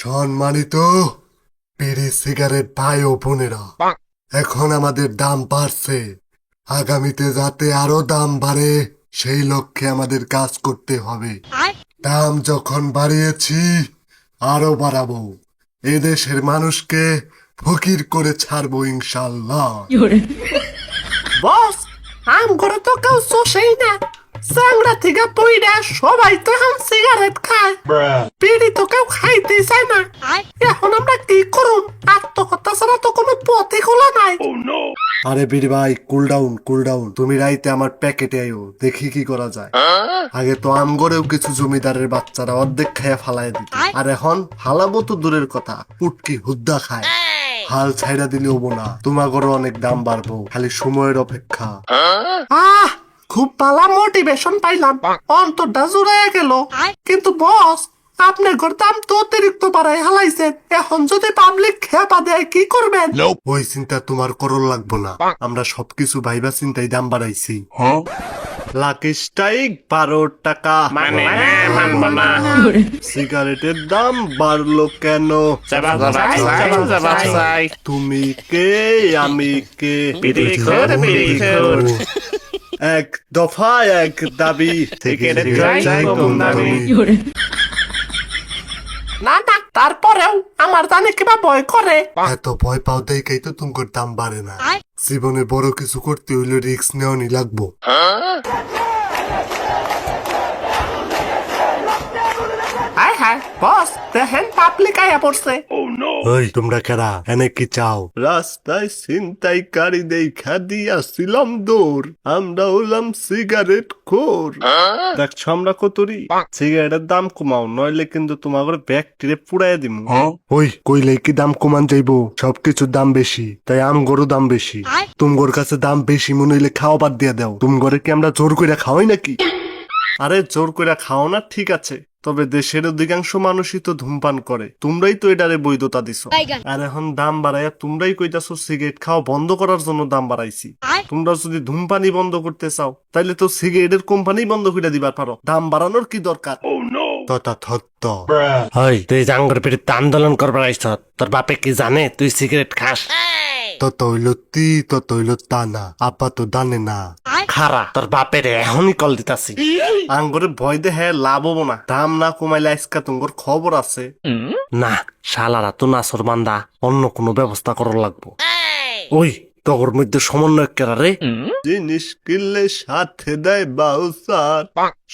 সম্মানিত বিড়ি সিগারেট ভাই ও বোনেরা, এখন আমাদের দাম বাড়ছে। আগামীতে যাতে আরো দাম বাড়ে সেই লক্ষ্যে আমাদের কাজ করতে হবে। দাম যখন বাড়িয়েছি আরো বাড়াবো। এদেশের মানুষকে ফকির করে ছাড়বো ইনশাল্লাহ। বস, আম করে তো কেউ চষেই না। চ্যাংড়া থেকে পইড়া সবাই তো এখন সিগারেট খায়, বিড়ি তো কেউ খাইতেই চায় না। এখন আমরা কি করুম? আত্মহত্যা ছাড়া তো কোনো পথই খোলা নাই। আরে বিড়ি ভাই, কুল ডাউন। তুমি রাইতে আমার প্যাকেটে আইও, দেখি কি করা যায়। আগে তো আম গড়েও কিছু জমিদারের বাচ্চারা অর্ধেক খাইয়া ফালাই দিত, আর এখন ফালাবো তো দূরের কথা, পুটকি হুদ্দা খায়। হাল ছাইড়া দিলেও না, তোমাগরও অনেক দাম বাড়বো, খালি সময়ের অপেক্ষা। আহ, খুব ভালো মোটিভেশন পাইলাম, অন্তরটা জুড়াইয়া গেল। কিন্তু বস, আপনার ঘর দাম তো অতিরিক্ত বাড়াই হালাইছেন। এখন যদি পাবলিক খেপা দেয় কি করবেন? ওই চিন্তা তোমার করল লাগবো না, আমরা সবকিছু ভাইবা চিন্তাই দাম বাড়াইছি। লাকি স্ট্রাইক 12 টাকা। সিগারেটের দাম বাড়লো কেন? তুমি কে, আমি কে? এক দফা এক দাবি, না না, তারপরেও আমার জানে কিবা ভয় করে। এত ভয় পাও দেখেই তো তোমার দাম বাড়ে না। জীবনে বড় কিছু করতে হইলে রিস্ক নেওয়ানি লাগবো। হায় হায় বস, দেখেন পাবলিক আয়া পড়ছে। ওই তোমরা কারা, এনে কি চাও? রাস্তায় ছিনতাইকারী দেখা দিয়াছিলাম দৌড়, আমরা হলাম সিগারেট খোর। দেখছো আমরা কতরি, সিগারেটের দাম কমাও, নইলে কিন্তু তোমার ব্যাগ টিরে পুড়াইয়া দিমু। ওই কইলে কি দাম কমান যাইবো? সবকিছুর দাম বেশি, তাই আমগরও দাম বেশি। তুমগোর কাছে দাম বেশি মনে হইলে খাওয়া বাদ দিয়া দাও। তুমগরে কি আমরা জোর কইরা খাওয়াই নাকি? আরে জোর কইরা খাও না ঠিক আছে, তবে দেশের অধিকাংশ মানুষই তো ধূমপান করে, তোমরাই তো এটারে বৈধতা দিছো। আর এখন দাম বাড়াইয়া তোমরাই কইতাছো সিগারেট খাওয়া বন্ধ করার জন্য দাম বাড়াইছি। তোমরা যদি ধূমপানই বন্ধ করতে চাও তাইলে তো সিগারেটের কোম্পানি বন্ধ করে দিবার পারো, দাম বাড়ানোর কি দরকার? তুই জাঙ্গর বিরুদ্ধে আন্দোলন করবার আইস, তোর বাপে কি জানে তুই সিগারেট খাস? তৈল তা না, আপা তো দানে না। খারা, তোর বাপের এখনই কল দিতাছি। আঙ্গরে ভয় দে, হ্যাঁ লাভ হবো না। দাম না কমাইলে আজকা তোমার খবর আছে। না শালারা তো নাসর বান্দা, অন্য কোনো ব্যবস্থা করার লাগবো। ওই তগর মধ্যে সমন্বয় কেরা রে? জিনিস কিনলে সাথে দেয় বাউসার,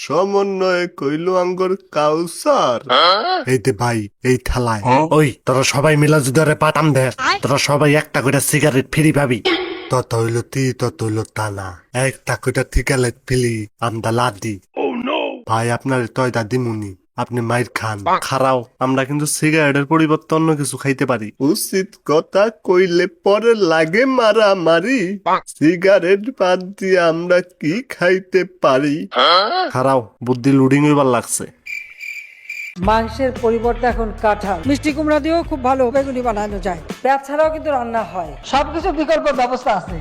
সমন্বয় কইলো আঙ্গর কাউসার। এই দে ভাই, এই থালায়। ওই তোরা সবাই মিলা যদি আরে পাঠাম দে, তোরা সবাই একটা করে সিগারেট ফ্রি পাবি। তত হইল তা না, একটা কইটা ঠিকালে ফেলি আমরা লাদি। ভাই আপনার তয় দাদি মুনি, আপনি মাইর খান। খারাও, আমরা কিন্তু সিগারেটের পরিবর্তে অন্য কিছু খাইতে পারি। উচিত কথা কইলে পরে লাগে মারামারি, সিগারেট বাদ দিয়ে আমরা কি খাইতে পারি? খারাও, বুদ্ধি লুডিং হইবার লাগছে। মাংসের পরিবর্তে এখন কাঁঠাল, মিষ্টি কুমড়া দিয়েও খুব ভালো বেগুনি বানানো যায়। পেঁয়াজ ছাড়াও কিন্তু রান্না হয়, সবকিছু বিকল্প ব্যবস্থা আছে।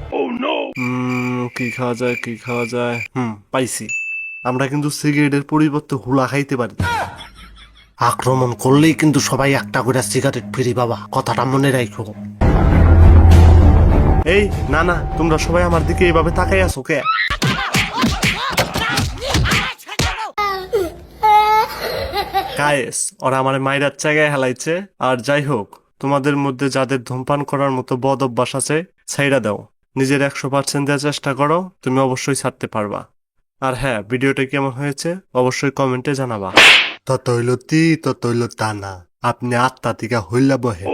কি খাওয়া যায়? পাইছি, আমরা কিন্তু সিগারেটের পরিবর্তে হুলা খাইতে পারি। আক্রমণ করলেই কিন্তু সবাই একটা করে সিগারেট ফ্রি বাবা, কথাটা মনে রাখো। এই না না, তোমরা সবাই আমার দিকে এইভাবে তাকাই আছো কে? গায়েস, ওরা আমার মাইরার জায়গায় হেলাইছে। আর যাই হোক, তোমাদের মধ্যে যাদের ধূমপান করার মতো বদ অভ্যাস আছে ছাইড়া দাও, নিজের 100% দেওয়ার চেষ্টা করো, তুমি অবশ্যই ছাড়তে পারবা। আর হ্যাঁ, ভিডিওটা কেমন হয়েছে অবশ্যই কমেন্টে জানাবা। তত হইল তা না, আপনি আত্মা থেকে হইলা বহে।